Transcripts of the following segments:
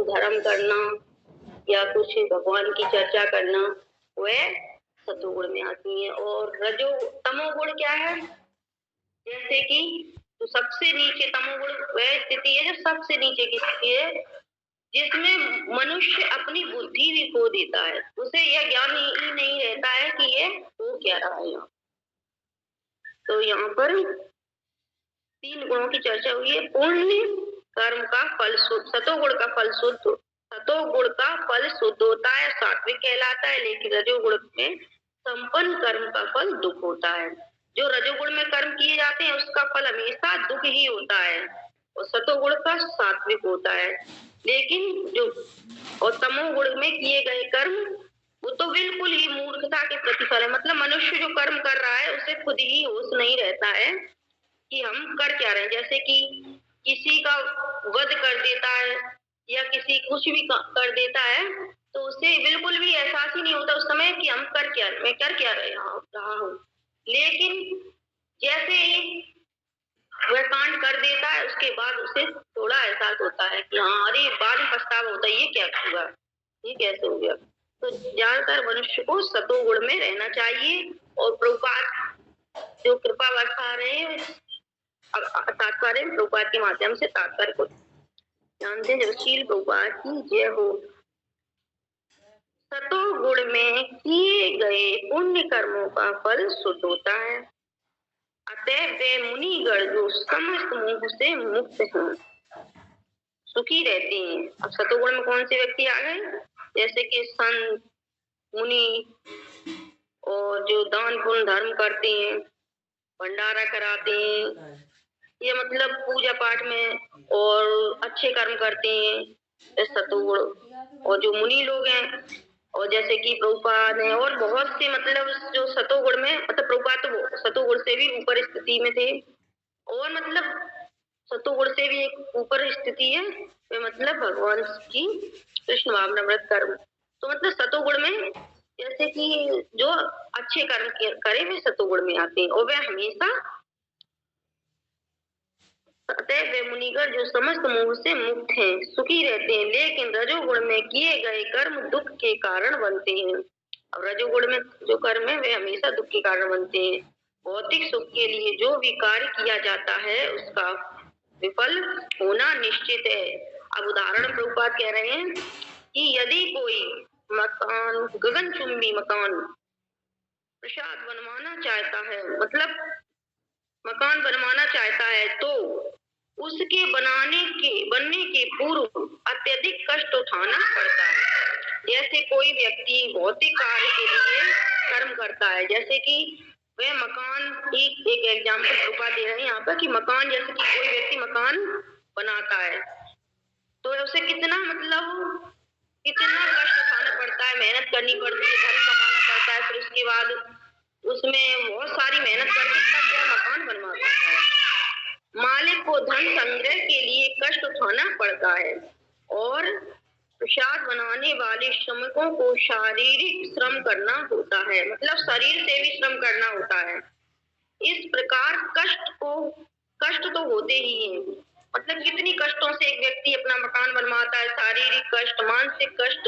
धर्म करना या कुछ भगवान की चर्चा करना, वह सतोगुण में आती है। और रजो तमोगुण क्या है? जैसे कि तो सबसे नीचे तमोगुण वह स्थिति है जो सबसे नीचे की स्थिति है, जिसमें मनुष्य अपनी बुद्धि भी खो देता है। उसे यह ज्ञान ही नहीं रहता है कि ये हो क्या रहा है यहाँ। तो यहाँ पर 3 गुणों की चर्चा हुई है। पुण्य कर्म का फल शुद्ध, सतोगुण का फल शुद्ध, सतोगुण का फल शुद्ध होता है, सात्विक कहलाता है। लेकिन रजोगुण में संपन्न कर्म का फल दुख होता है। जो रजोगुण में कर्म किए जाते हैं उसका फल हमेशा दुख ही होता है और सतोगुण का सात्विक होता है। लेकिन जो और तमोगुण में किए गए कर्म वो तो बिल्कुल ही मूर्खता के प्रतिफल है। मतलब मनुष्य जो कर्म कर रहा है उसे खुद ही होश नहीं रहता है कि हम कर क्या रहे हैं। जैसे कि किसी का वध कर देता है या किसी कुछ भी कर देता है तो उसे बिल्कुल भी एहसास ही नहीं होता उस समय कि मैं कर क्या रहा हूँ। लेकिन जैसे ही वह कांड कर देता है उसके बाद उसे थोड़ा एहसास होता है कि हाँ, अरे बाद में पछतावा होता है, ये क्या हुआ, ये कैसे हो गया। तो ज्यादातर मनुष्य को सतोगुण में रहना चाहिए। और प्रभुपाद जो कृपा बरसा रहे हैं तात्पर्य प्रभुपाद के माध्यम से तात्पर्य को जानते हैं। शील प्रभुपाद की जय हो। सतोगुण में किए गए पुण्य कर्मों का फल शुद्ध होता है, अतः वे मुनिगण जो समस्त मोह से मुक्त हैं सुखी रहते हैं। अब सतोगुण में कौन से व्यक्ति आ गए? जैसे कि संत, मुनि और जो दान पुण्य धर्म करते हैं, भंडारा कराते हैं, ये मतलब पूजा पाठ में और अच्छे कर्म करते हैं सतोगुण। और जो मुनि लोग हैं और जैसे कि प्रभुपाद हैं और बहुत से मतलब जो सतोगुण में मतलब प्रभुपाद तो सतोगुण से भी ऊपर स्थिति में थे और मतलब सतोगुण से भी एक ऊपर स्थिति है वे मतलब भगवान की कृष्ण भावनामृत कर्म। तो मतलब सतोगुण में जैसे कि जो अच्छे कर्म करे वे सतोगुण में आते हैं और वे हमेशा अतः वे मुनिगण जो समस्त मोह से मुक्त हैं सुखी रहते हैं। लेकिन रजोगुण में किए गए कर्म दुख के कारण बनते हैं। अब रजोगुण में जो कर्म है वे हमेशा दुख के कारण बनते हैं। भौतिक सुख के लिए जो भी कार्य किया जाता है उसका विफल होना निश्चित है। अब उदाहरण प्रभुपाद कह रहे हैं कि यदि कोई मकान गगनचुंबी मकान प्रसाद बनवाना चाहता है, मतलब मकान बनवाना चाहता है तो उसके बनने के पूर्व अत्यधिक कष्ट उठाना पड़ता है। जैसे कोई व्यक्ति भौतिक कार्य के लिए कर्म करता है, जैसे कि वह मकान की एक एग्जाम्पल रुपा दे रहे हैं यहाँ पर कि मकान जैसे कि कोई व्यक्ति मकान बनाता है तो उसे कितना मतलब कितना कष्ट उठाना पड़ता है, मेहनत करनी पड़ती है, धन कमाना पड़ता है, फिर उसके बाद उसमें बहुत सारी मेहनत करके तब वह मकान बनवा पाता है। मालिक को धन संग्रह के लिए कष्ट उठाना पड़ता है और प्रसाद बनाने वाले श्रमिकों को शारीरिक श्रम करना होता है, मतलब शरीर से भी श्रम करना होता है। इस प्रकार कष्ट तो होते ही हैं। मतलब कितनी कष्टों से एक व्यक्ति अपना मकान बनवाता है, शारीरिक कष्ट, मानसिक कष्ट,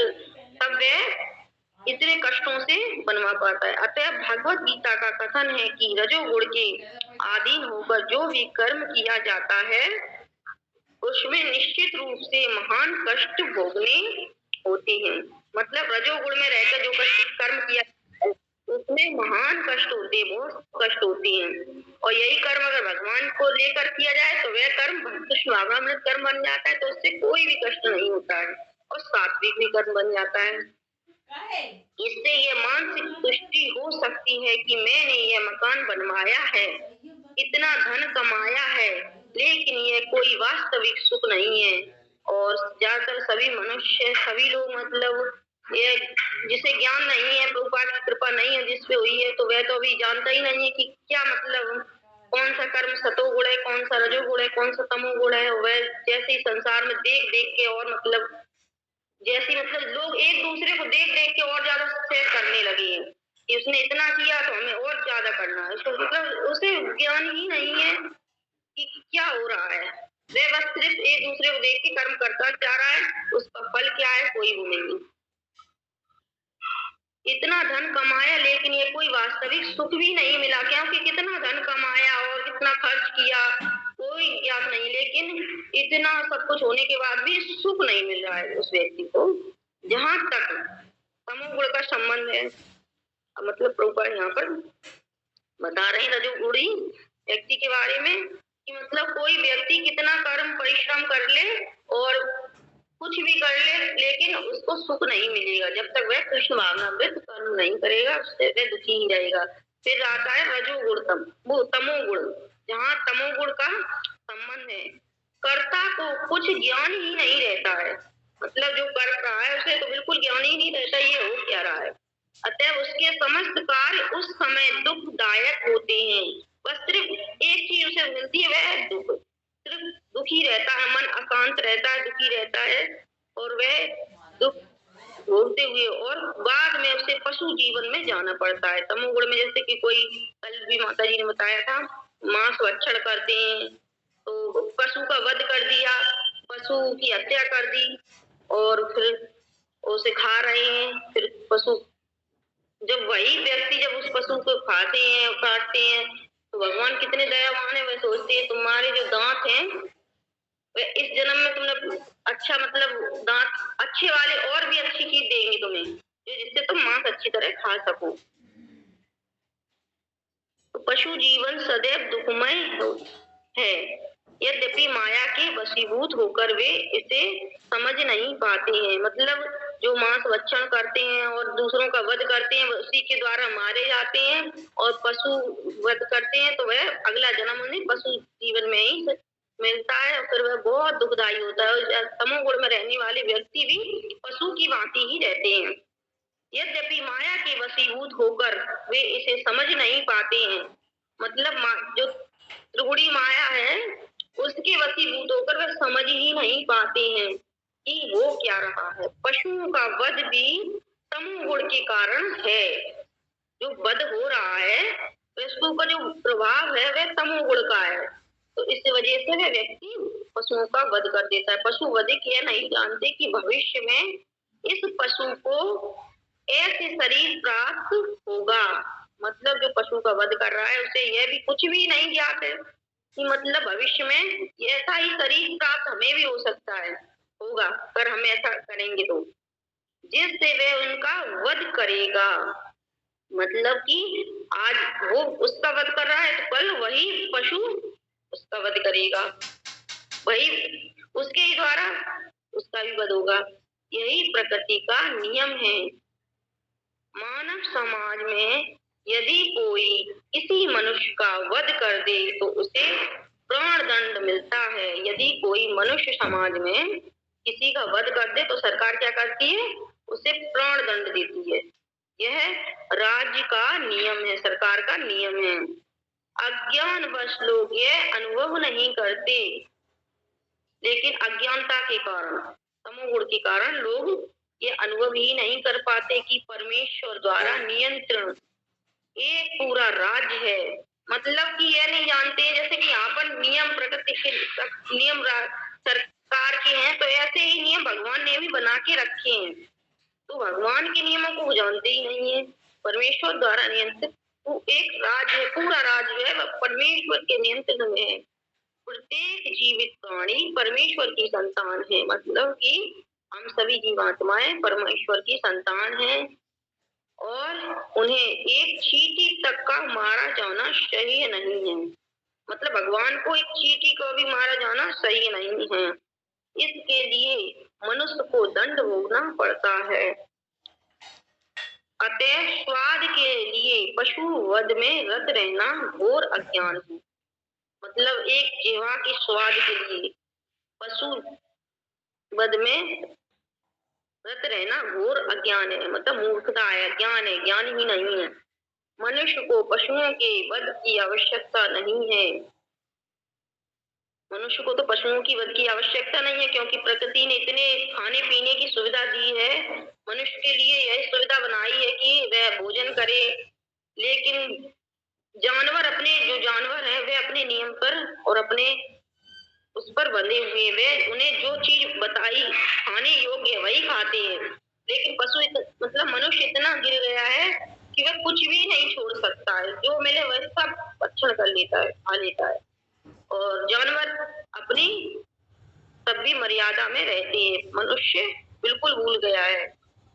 तब वह इतने कष्टों से बनवा पाता है। अतः भगवत गीता का कथन है कि रजोगुण के अधीन होकर जो भी कर्म किया जाता है उसमें निश्चित रूप से महान कष्ट भोगने होते हैं। मतलब रजोगुण में रहकर जो कर्म किया उसमें महान कष्ट होते हैं, बहुत कष्ट होती हैं। और यही कर्म अगर भगवान को लेकर किया जाए तो वह कर्म कृष्ण भावनामृत कर्म बन जाता है, तो उससे कोई भी कष्ट नहीं होता है और सात्विक भी कर्म बन जाता है। इससे ये मानसिक तुष्टि हो सकती है कि मैंने यह मकान बनवाया है, इतना धन कमाया है, लेकिन यह कोई वास्तविक सुख नहीं है। और ज्यादातर सभी मनुष्य, सभी लोग मतलब ये जिसे ज्ञान नहीं है, प्रभुपाद की कृपा नहीं है जिसपे हुई है, तो वह तो अभी जानता ही नहीं है कि क्या मतलब कौन सा कर्म सतोगुण है, कौन सा रजोगुण है, कौन सा तमोगुण है। वह जैसे ही संसार में देख देख के और मतलब जैसे मतलब लोग एक दूसरे को देख देख के और ज्यादा सक्सेस करने लगे हैं कि उसने इतना किया तो हमें और ज्यादा करना है। उसको मतलब उसे ज्ञान ही नहीं है कि क्या हो रहा है। वह बस सिर्फ एक दूसरे को देख के कर्म करता जा रहा है, उसका इतना धन कमाया लेकिन ये कोई वास्तविक सुख भी नहीं मिला, क्योंकि कितना धन कमाया और कितना खर्च किया कोई ज्ञात नहीं, लेकिन इतना सब कुछ होने के बाद भी सुख नहीं मिल रहा है उस व्यक्ति को। जहाँ तक तमोगुण का संबंध है, मतलब प्रभुपाद यहाँ पर बता रहे हैं रजोगुणी व्यक्ति के बारे में कि मतलब कोई व्यक्ति कितना कर्म परिश्रम कर ले और कुछ भी कर ले, लेकिन उसको सुख नहीं मिलेगा जब तक वह कृष्ण भावनामृत कर्म नहीं करेगा, उससे वह दुखी ही रहेगा। फिर आता है रजोगुण तमोगुण, जहाँ तमोगुण का संबंध है, कर्ता को कुछ ज्ञान ही नहीं रहता है, मतलब जो कर रहा है उसे तो बिल्कुल ज्ञान ही नहीं रहता ये हो क्या रहा है। अतः उसके समस्त कार्य उस समय दुखदायक होते हैं, बस सिर्फ एक चीज उसे मिलती है वह दुख, सिर्फ दुखी रहता है, मन अशांत रहता है, दुखी रहता है और वह दुख भोगते हुए और बाद में उसे पशु जीवन में जाना पड़ता है। तमोगुण में जैसे कि कोई कल भी माता जी ने बताया था मांस भक्षण करते हैं, तो पशु का वध कर दिया, पशु की हत्या कर दी और फिर उसे खा रहे हैं। फिर पशु जब वही व्यक्ति जब उस पशु को खाते हैं काटते हैं तो भगवान कितने दयावान है, वह सोचते हैं तुम्हारे जो दांत हैं वह इस जन्म में तुमने अच्छा मतलब दांत अच्छे वाले और भी अच्छी चीज देंगे तुम्हें जिससे तुम मांस अच्छी तरह खा सको। तो पशु जीवन सदैव दुखमय है, यद्यपि माया के वशीभूत होकर वे इसे समझ नहीं पाते हैं। मतलब जो मांस भक्षण करते हैं और दूसरों का वध करते हैं उसी के द्वारा मारे जाते हैं और पशु वध करते हैं तो वह अगला जन्म उन्हें पशु जीवन में ही मिलता है और फिर वह बहुत दुखदायी होता है। तमोगुण में रहने वाले व्यक्ति भी पशु की भांति ही रहते हैं, यद्यपि माया के वशीभूत होकर वे इसे समझ नहीं पाते हैं। मतलब जो त्रिगुणी माया है उसके वशीभूत होकर वे समझ ही नहीं पाते हैं कि वो क्या रहा है। पशुओं का वध भी तमोगुण के कारण है, जो वध हो रहा है पशुओं का जो प्रभाव है वह तमोगुण का है, तो इस वजह से वह व्यक्ति पशुओं का वध कर देता है। पशु वधिक यह नहीं जानते कि भविष्य में इस पशु को ऐसे शरीर प्राप्त होगा। मतलब जो पशु का वध कर रहा है उसे यह भी कुछ भी नहीं ज्ञात है कि मतलब भविष्य में ऐसा ही शरीर प्राप्त हमें भी हो सकता है, होगा पर हम ऐसा करेंगे तो जिससे वह उनका वध करेगा। मतलब कि आज वो उसका वध कर रहा है तो कल वही पशु उसका वध करेगा, वही उसके ही द्वारा उसका भी वध होगा। यही प्रकृति का नियम है। मानव समाज में यदि कोई किसी मनुष्य का वध कर दे तो उसे प्राण दंड मिलता है। यदि कोई मनुष्य समाज में किसी का वध कर दे तो सरकार क्या करती है, उसे प्राण दंड देती है। यह राज्य का नियम है, सरकार का नियम है। अज्ञानवश लोग यह अनुभव नहीं करते, लेकिन अज्ञानता के कारण तमोगुण के कारण लोग ये अनुभव ही नहीं कर पाते कि परमेश्वर द्वारा नियंत्रण एक पूरा राज्य है। मतलब कि यह नहीं जानते जैसे कि यहाँ पर नियम प्रकृति के नियम सरकार के हैं तो ऐसे ही नियम भगवान ने भी बना के रखे हैं, तो भगवान के नियमों को जानते ही नहीं है। परमेश्वर द्वारा नियंत्रित एक राज्य है, पूरा राज्य है वह परमेश्वर के नियंत्रण में है। प्रत्येक जीवित प्राणी परमेश्वर की संतान है, मतलब कि हम सभी जीवात्माएं परमेश्वर की संतान हैं और उन्हें एक चींटी तक का मारा जाना सही नहीं है। मतलब भगवान को एक चींटी को भी मारा जाना सही नहीं है, इसके लिए मनुष्य को दंड भोगना पड़ता है। अतः स्वाद के लिए पशु वध में रत रहना घोर अज्ञान है। मतलब एक जीवा के स्वाद के लिए पशु वध में रत रहना घोर अज्ञान है, मतलब मूर्खता है, अज्ञान है, ज्ञान ही नहीं है। मनुष्य को पशुओं के वध की आवश्यकता नहीं है। मनुष्य को तो पशुओं की वध की आवश्यकता नहीं है क्योंकि प्रकृति ने इतने खाने पीने की सुविधा दी है, मनुष्य के लिए यह सुविधा बनाई है कि वह भोजन करे। लेकिन जानवर अपने जो जानवर है वे अपने नियम पर और अपने उस पर बंधे हुए, वे उन्हें जो चीज बताई खाने योग्य वही खाते हैं। लेकिन मतलब मनुष्य इतना गिर गया है कि वह कुछ भी नहीं छोड़ सकता है, जो मिले वह सब भक्षण कर लेता है, खा लेता है। और जानवर अपनी सभी मर्यादा में रहते हैं, मनुष्य बिल्कुल भूल गया है,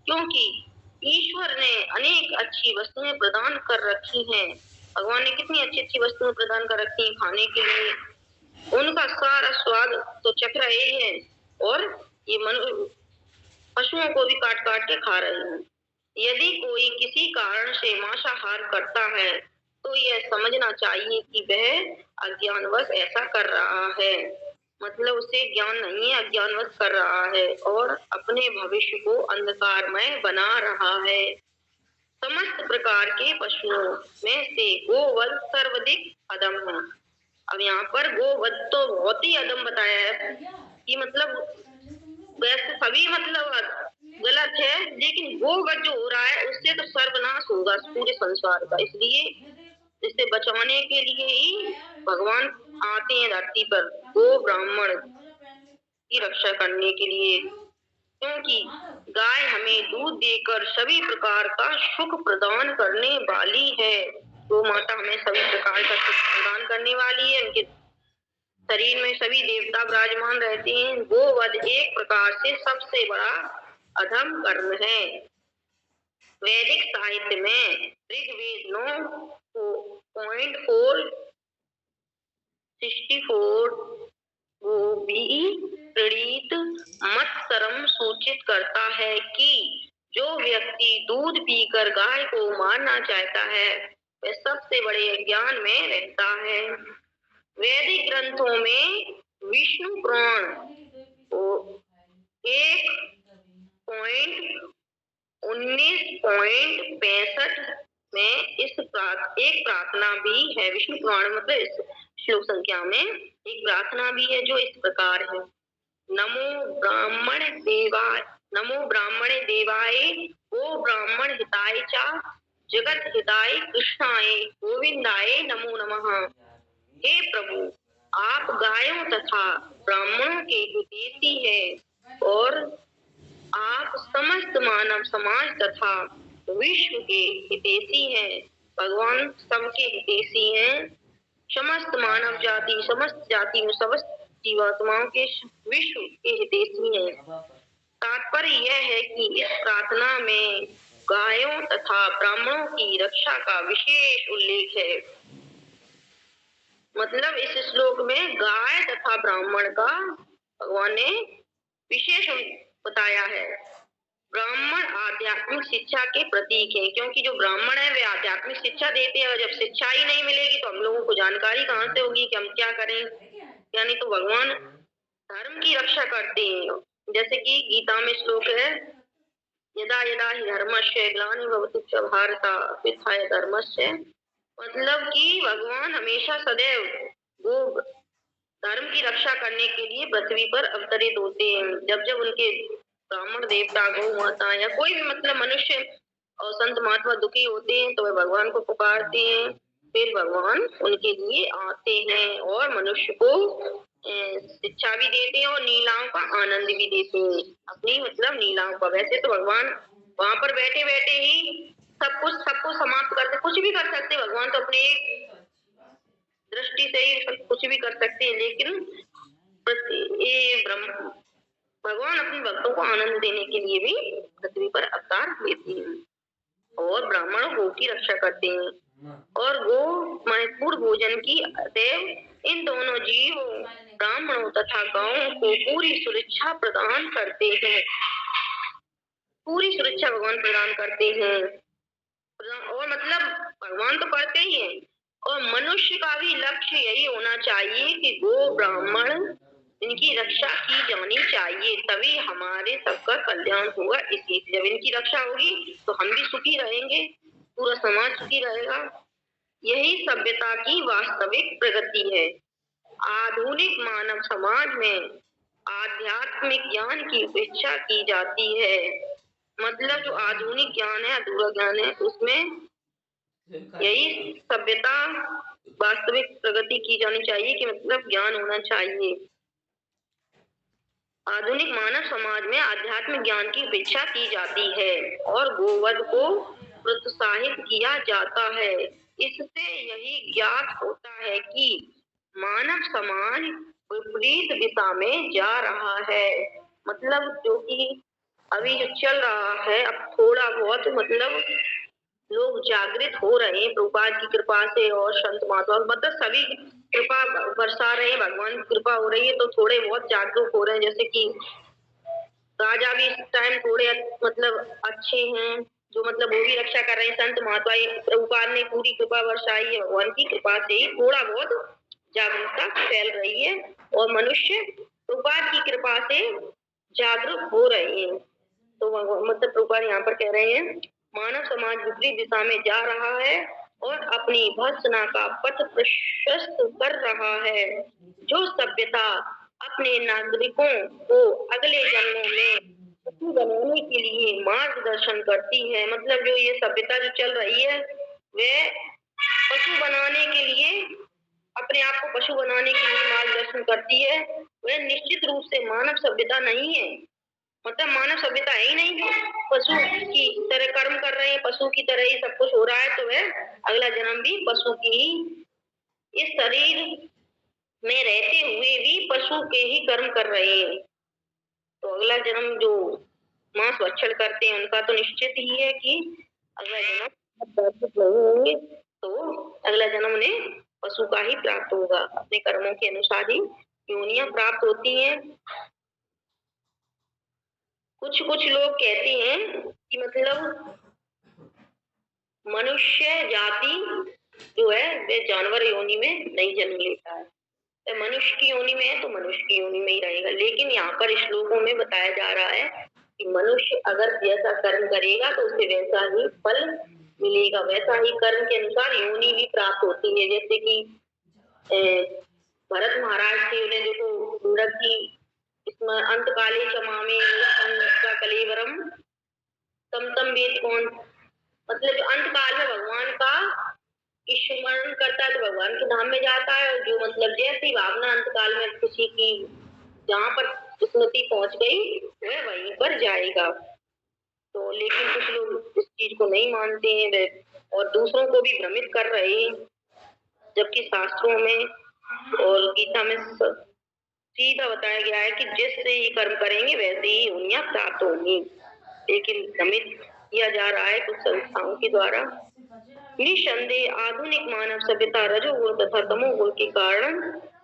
क्योंकि ईश्वर ने अनेक अच्छी वस्तुएं प्रदान कर रखी हैं। भगवान ने कितनी अच्छी अच्छी वस्तुएं प्रदान कर रखी हैं खाने के लिए, उनका सारा स्वाद तो चख रहे हैं और ये पशुओं को भी काट काट के खा रहे हैं। यदि कोई किसी कारण से मांसाहार करता है तो यह समझना चाहिए कि वह अज्ञानवश ऐसा कर रहा है, मतलब उसे ज्ञान नहीं है, अज्ञानवश कर रहा है और अपने भविष्य को अंधकारमय बना रहा है। समस्त प्रकार के पशुओं में से गोवध सर्वाधिक अधम है। अब यहाँ पर गोवध तो बहुत ही अधम बताया है कि मतलब वैसे सभी मतलब गलत है, लेकिन गोवध जो हो रहा है उससे तो सर्वनाश होगा पूरे संसार का। इसलिए इसे बचाने के लिए ही भगवान आते हैं धरती पर, गो ब्राह्मण की रक्षा करने के लिए, क्योंकि गाय हमें दूध देकर सभी प्रकार का सुख प्रदान करने वाली है। गो माता हमें सभी प्रकार का सुख प्रदान करने वाली है, उनके शरीर में सभी देवता विराजमान रहते हैं। गोवध एक प्रकार से सबसे बड़ा अधम कर्म है। वैदिक साहित्य में ऋग्वेद 9.464 को भी प्रणीत मत्सरम सूचित करता है कि जो व्यक्ति दूध पीकर गाय को मारना चाहता है वह सबसे बड़े अज्ञान में रहता है। वैदिक ग्रंथों में विष्णु पुराण 1.19.65 में एक प्रार्थना भी है। विष्णु पुराण मतलब इस श्लोक संख्या में एक प्रार्थना भी है जो इस प्रकार है। नमो ब्राह्मणे देवाय गो ब्राह्मण हिताय च जगत हिताय कृष्णाय गोविंदाय नमो नमः। हे प्रभु, आप गायों तथा ब्राह्मणों के हितैषी हैं और आप समस्त मानव समाज तथा विश्व के हितैषी हैं। भगवान सबके हितैषी हैं, समस्त मानव जाति, समस्त जातियों, समस्त जीवात्माओं के विश्व के हितैषी हैं। तात्पर्य यह है कि इस प्रार्थना में गायों तथा ब्राह्मणों की रक्षा का विशेष उल्लेख है। मतलब इस श्लोक में गाय तथा ब्राह्मण का भगवान ने विशेष बताया है। ब्राह्मण आध्यात्मिक शिक्षा के प्रतीक है, क्योंकि जो ब्राह्मण है वे आध्यात्मिक शिक्षा देते हैं और जब शिक्षा ही नहीं मिलेगी तो हम लोगों को जानकारी कहाँ से होगी कि हम क्या करें। यानी तो भगवान धर्म की रक्षा करते हैं। जैसे कि गीता में श्लोक है, यदा यदा हि धर्मस्य ग्लानिर्भवति च भारत अभ्युत्थाय धर्मस्य, मतलब कि भगवान हमेशा सदैव वो धर्म की रक्षा करने के लिए पृथ्वी पर अवतरित होते हैं। जब जब उनके ब्राह्मण देवता, गौ माता या कोई भी मतलब मनुष्य और संत महात्मा दुखी होते हैं तो वे भगवान को पुकारते हैं, फिर भगवान उनके लिए आते हैं और मनुष्य को शिक्षा भी देते हैं और लीलाओं का आनंद भी देते हैं, अपनी मतलब लीलाओं का। वैसे तो भगवान वहां पर बैठे बैठे ही सबको समाप्त करते, कुछ भी कर सकते भगवान तो अपने दृष्टि से ही सब कुछ भी कर सकते हैं, लेकिन भगवान अपने भक्तों को आनंद देने के लिए भी पृथ्वी पर अवतार लेते हैं और ब्राह्मण गो की रक्षा करते हैं। और गो महत्वपूर्ण भोजन की अतएव इन दोनों जीवों ब्राह्मणों तथा गौओं को पूरी सुरक्षा प्रदान करते हैं। पूरी सुरक्षा भगवान प्रदान करते हैं और मतलब भगवान तो करते ही हैं और मनुष्य का भी लक्ष्य यही होना चाहिए कि गो ब्राह्मण इनकी रक्षा की जानी चाहिए, तभी हमारे सबका कल्याण होगा। इसी जब इनकी रक्षा होगी तो हम भी सुखी रहेंगे, पूरा समाज सुखी रहेगा। यही सभ्यता की वास्तविक प्रगति है। आधुनिक मानव समाज में आध्यात्मिक ज्ञान की उपेक्षा की जाती है। मतलब जो आधुनिक ज्ञान है, अधूरा ज्ञान है, उसमें यही सभ्यता वास्तविक प्रगति की जानी चाहिए कि मतलब ज्ञान होना चाहिए। आधुनिक मानव समाज में आध्यात्मिक ज्ञान की उपेक्षा की जाती है और गोवध को प्रोत्साहित किया जाता है। इससे यही ज्ञात होता है कि मानव समाज विपरीत दिशा में जा रहा है। मतलब जो कि अभी जो चल रहा है, अब थोड़ा बहुत मतलब लोग जागृत हो रहे हैं प्रभुपाद की कृपा से और संत महात्मा, मतलब सभी कृपा बरसा रहे हैं, भगवान की कृपा हो रही है तो थोड़े बहुत जागरूक हो रहे हैं। जैसे कि राजा भी इस टाइम थोड़े मतलब अच्छे हैं, जो मतलब वो भी रक्षा कर रहे हैं। संत महात्मा प्रभुपाद ने पूरी कृपा बरसाई है, भगवान की कृपा से ही थोड़ा बहुत जागरूकता फैल रही है और मनुष्य प्रभुपाद की कृपा से जागरूक हो रहे हैं। तो मतलब प्रभुपाद यहाँ पर कह रहे हैं मानव समाज विपरीत दिशा में जा रहा है और अपनी भर्त्सना का पथ प्रशस्त कर रहा है। जो सभ्यता अपने नागरिकों को अगले जन्मों में पशु बनाने के लिए मार्गदर्शन करती है, मतलब जो ये सभ्यता जो चल रही है वह पशु बनाने के लिए, अपने आप को पशु बनाने के लिए मार्गदर्शन करती है, वह निश्चित रूप से मानव सभ्यता नहीं है। मतलब मानव सभ्यता है ही नहीं जो पशु की तरह कर्म कर रहे हैं, पशु की तरह ही सब कुछ हो रहा है, तो वह अगला जन्म भी पशु की ही इस शरीर में रहते हुए भी पशु के ही कर्म कर रहे हैं। तो अगला जन्म जो मांस भक्षण करते हैं उनका तो निश्चित ही है कि अगला जन्म नहीं होंगे, तो अगला जन्म उन्हें पशु का ही प्राप्त होगा। अपने कर्मों के अनुसार ही योनियां प्राप्त होती हैं। कुछ कुछ लोग कहते हैं कि मतलब मनुष्य जाति जो है वह जानवर योनि में नहीं जन्म लेता है, मनुष्य की योनि में है तो मनुष्य की योनि में ही रहेगा। लेकिन यहाँ पर श्लोकों में बताया जा रहा है कि मनुष्य अगर जैसा कर्म करेगा तो उसे वैसा ही फल मिलेगा, वैसा ही कर्म के अनुसार योनि भी प्राप्त होती है। जैसे कि भरत महाराज थे, उन्हें देखो रखी इसमें अंतकाले क्षमामे कलेवरम तम तम वेद कौन, मतलब अंत काल में भगवान का स्मरण करता है तो भगवान के धाम में जाता है, और जो मतलब जैसी भावना अंत काल में किसी की जहाँ पर स्मृति पहुंच गई वह वहीं पर जाएगा। तो लेकिन कुछ लोग इस चीज को नहीं मानते हैं वे और दूसरों को भी भ्रमित कर रहे हैं, जबकि शास्त्रों में और गीता में सीधा बताया गया है कि जैसे ही कर्म करेंगे वैसे ही योनियां प्राप्त होंगी। लेकिन भ्रमित किया जा रहा है कुछ संस्थाओं के द्वारा। निसंदेह आधुनिक मानव सभ्यता रजोगुण तथा तमोगुण के कारण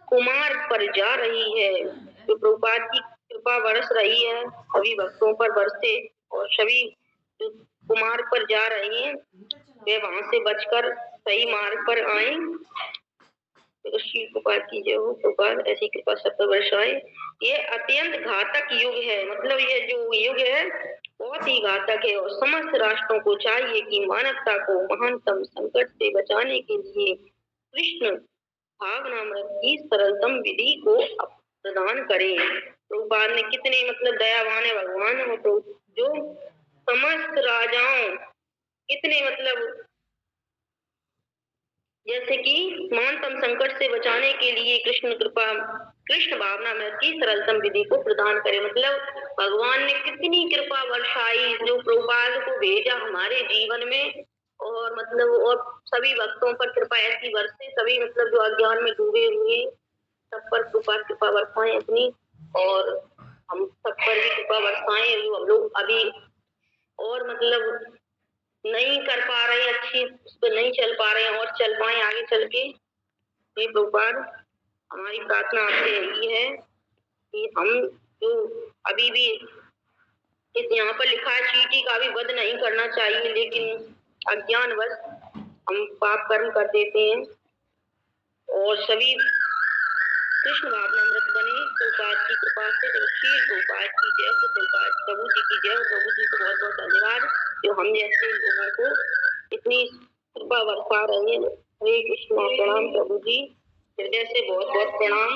कुमार पर जा रही है। जो प्रभुपाद की कृपा बरस रही है सभी भक्तों पर बरसे और सभी जो कुमार पर जा रहे हैं वे वहां से बचकर सही मार्ग पर आए। श्री प्रभुपाद की जय हो, प्रभुपाद ऐसी कृपा सब पर बरसाए। ये अत्यंत घातक युग है, मतलब ये जो युग है बहुत ही घातक है और समस्त राष्ट्रों को चाहिए कि मानवता को महानतम संकट से बचाने के लिए कृष्ण भावनामृत की सरलतम विधि को प्रदान करें। प्रभुपाद ने कितने मतलब दयावान है भगवान, और जो समस्त राजाओं कितने मतलब जैसे कि महानतम संकट से बचाने के लिए कृष्ण भावना में की सरलतम विधि को प्रदान करे। मतलब भगवान ने कितनी कृपा वर्षाई, जो प्रभुपाद को भेजा हमारे जीवन में, और मतलब और सभी भक्तों पर कृपा ऐसी बरसे, सभी मतलब जो अज्ञान में डूबे हुए सब पर प्रभुपाद कृपा बरसाएं अपनी, और हम सब पर भी कृपा बरसाएं जो हम लोग अभी और मतलब नहीं कर पा रहे अच्छी उस पर नहीं चल पा रहे हैं और चल पाए आगे चल के। ये प्रभुपाद हमारी प्रार्थना आपसे यही है कि हम जो अभी भी इस यहाँ पर लिखा है चींटी का भी वध नहीं करना चाहिए, लेकिन अज्ञानवश हम पाप कर्म कर देते हैं और सभी कृष्ण भावनामृत बने। प्रभुपाद की कृपा से श्री प्रभुपाद की जय हो, प्रभुपाद प्रभु जी की जय हो। प्रभु जी को बहुत बहुत धन्यवाद जो हम जैसे लोगों को इतनी कृपा बरसा रहे हैं। हरे कृष्णा, प्रणाम प्रभु जी, हृदय से बहुत बहुत प्रणाम।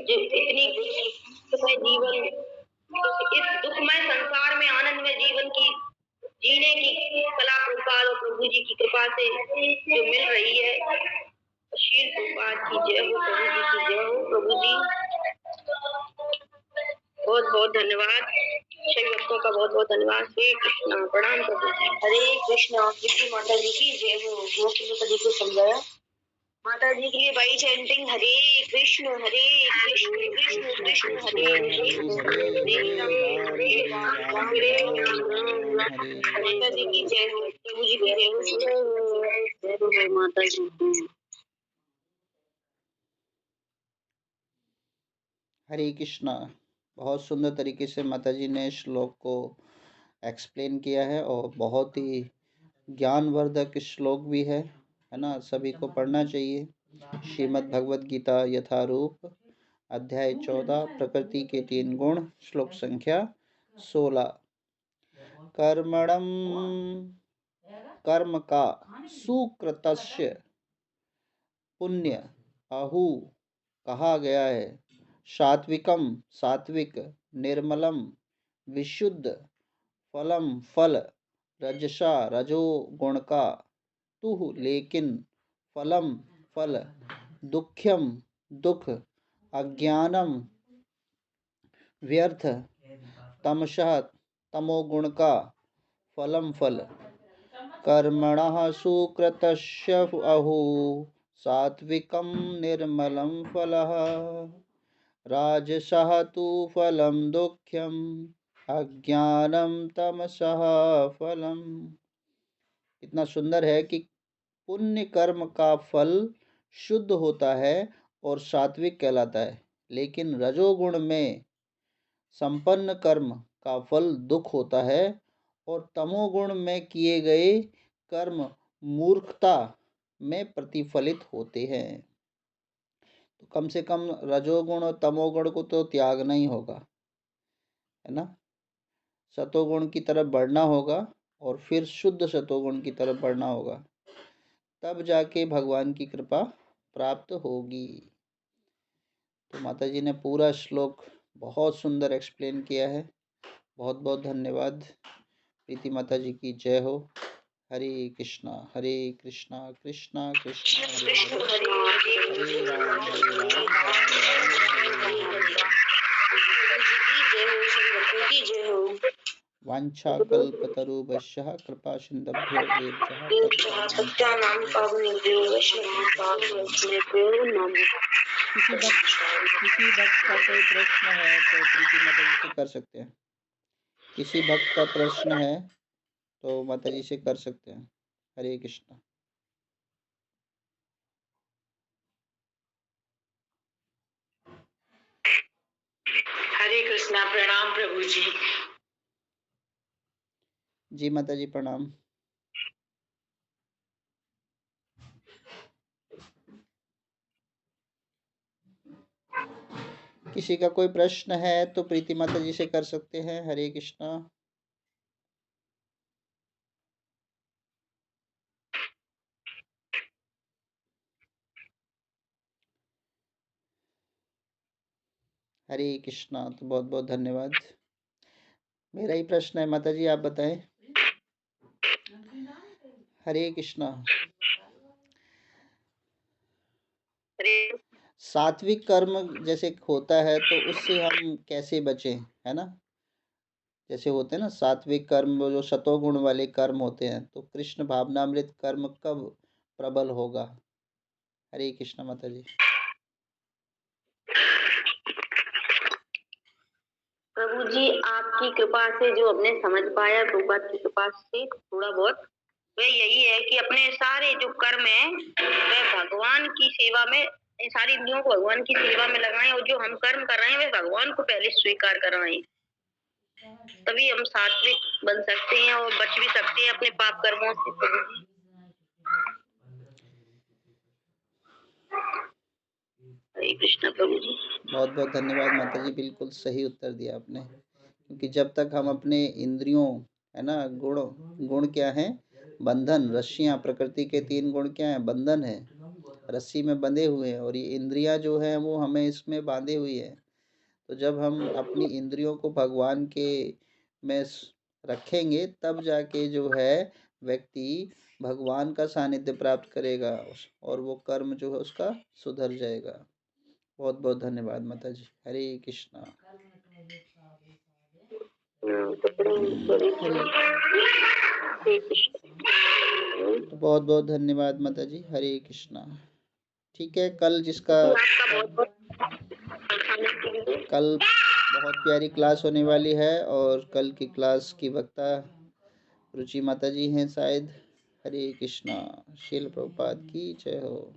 जो इतनी दुखमय जीवन, इस दुखमय संसार में आनंदमय जीवन की जीने की कला प्रभुपाद और प्रभु जी की कृपा से जो मिल रही है, श्री प्रभुपाद की जय हो, प्रभु जी की जय हो। प्रभु जी बहुत बहुत धन्यवाद, सभी भक्तों का बहुत बहुत धन्यवाद। श्री कृष्ण, प्रणाम प्रभु जी। हरे कृष्णा। कृष्ण माता जी की जय हो। माता जी को समझाया माता जी के लिए बाई चैंटिंग हरे कृष्ण कृष्ण कृष्ण हरे हरे राम राम हरे। माता जी की जय हो। प्रभु जी की जय हो। जय हो माता जी की। हरे कृष्णा। बहुत सुंदर तरीके से माता जी ने श्लोक को एक्सप्लेन किया है और बहुत ही ज्ञानवर्धक श्लोक भी है ना। सभी को पढ़ना चाहिए। श्रीमद् भगवद गीता यथारूप अध्याय 14 प्रकृति के 3 गुण श्लोक संख्या 16। कर्मणम कर्म का सुकृतस्य पुण्य आहु कहा गया है। सात्विकम सात्विक, निर्मलम विशुद्ध, फलम फल, रजसा रजो गुण का, तुह लेकिन, फलम फल, दुख्यम दुख, अज्ञानम व्यर्थ, तमसः तमोगुण का, फलम फल। कर्मणः सुकृतस्य अहो सात्विकं निर्मलं फलः, राजसः तु फलं दुःख्यम्, अज्ञानं तमसः फलम। इतना सुंदर है कि पुण्य कर्म का फल शुद्ध होता है और सात्विक कहलाता है, लेकिन रजोगुण में संपन्न कर्म का फल दुख होता है और तमोगुण में किए गए कर्म मूर्खता में प्रतिफलित होते हैं। तो कम से कम रजोगुण और तमोगुण को तो त्यागना ही होगा, है ना। सतोगुण की तरफ बढ़ना होगा और फिर शुद्ध सतोगुण की तरफ बढ़ना होगा, तब जाके भगवान की कृपा प्राप्त होगी। तो माता जी ने पूरा श्लोक बहुत सुंदर एक्सप्लेन किया है। बहुत बहुत धन्यवाद। प्रीति माता जी की जय हो। हरे कृष्णा कृष्णा कृष्णा हरे हरे राम राम हरे। वाञ्छाकल्पतरुभ्यः कृपा सिन्धुभ्यो एव च किसी भक्त का कोई प्रश्न है तो प्रीति माता जी से कर सकते हैं। किसी भक्त का प्रश्न है तो माता जी से कर सकते हैं। हरे कृष्णा। हरे कृष्णा। प्रणाम प्रभु जी। जी माता जी प्रणाम। किसी का कोई प्रश्न है तो प्रीति माता जी से कर सकते हैं। हरे कृष्णा। हरे कृष्णा। तो बहुत बहुत धन्यवाद। मेरा ही प्रश्न है माता जी, आप बताएं। हरे कृष्णा। सात्विक कर्म जैसे होता है तो उससे हम कैसे बचें, है ना। जैसे होते हैं ना सात्विक कर्म, जो सतोगुण वाले कर्म होते हैं, तो कृष्ण भावनामृत कर्म कब प्रबल होगा। हरे कृष्ण माता जी। प्रभु जी आपकी कृपा से जो हमने समझ पाया, प्रभुपाद की कृपा से थोड़ा बहुत, वह यही है कि अपने सारे जो कर्म है वह भगवान की सेवा में, सारी इंद्रियों को भगवान की सेवा में लगाएं और जो हम कर्म कर रहे हैं वह भगवान को पहले स्वीकार करवाएं, तभी हम सात्विक बन सकते हैं और बच भी सकते हैं अपने पाप कर्मों से। हरे कृष्ण प्रभु जी। बहुत बहुत धन्यवाद माता जी, बिल्कुल सही उत्तर दिया आपने। क्योंकि जब तक हम अपने इंद्रियों, है ना, गुण क्या है, बंधन, रस्सियां, प्रकृति के 3 गुण क्या है, बंधन है, रस्सी में बंधे हुए हैं और ये इंद्रियां जो है वो हमें इसमें बांधे हुई है। तो जब हम अपनी इंद्रियों को भगवान के में रखेंगे तब जाके जो है व्यक्ति भगवान का सानिध्य प्राप्त करेगा और वो कर्म जो है उसका सुधर जाएगा। बहुत बहुत धन्यवाद माता जी। हरे कृष्णा। तो बहुत बहुत धन्यवाद माता जी। हरे कृष्णा। ठीक है, कल कल बहुत प्यारी क्लास होने वाली है और कल की क्लास की वक्ता रुचि माता जी हैं शायद। हरे कृष्णा। श्रील प्रभुपाद की जय हो।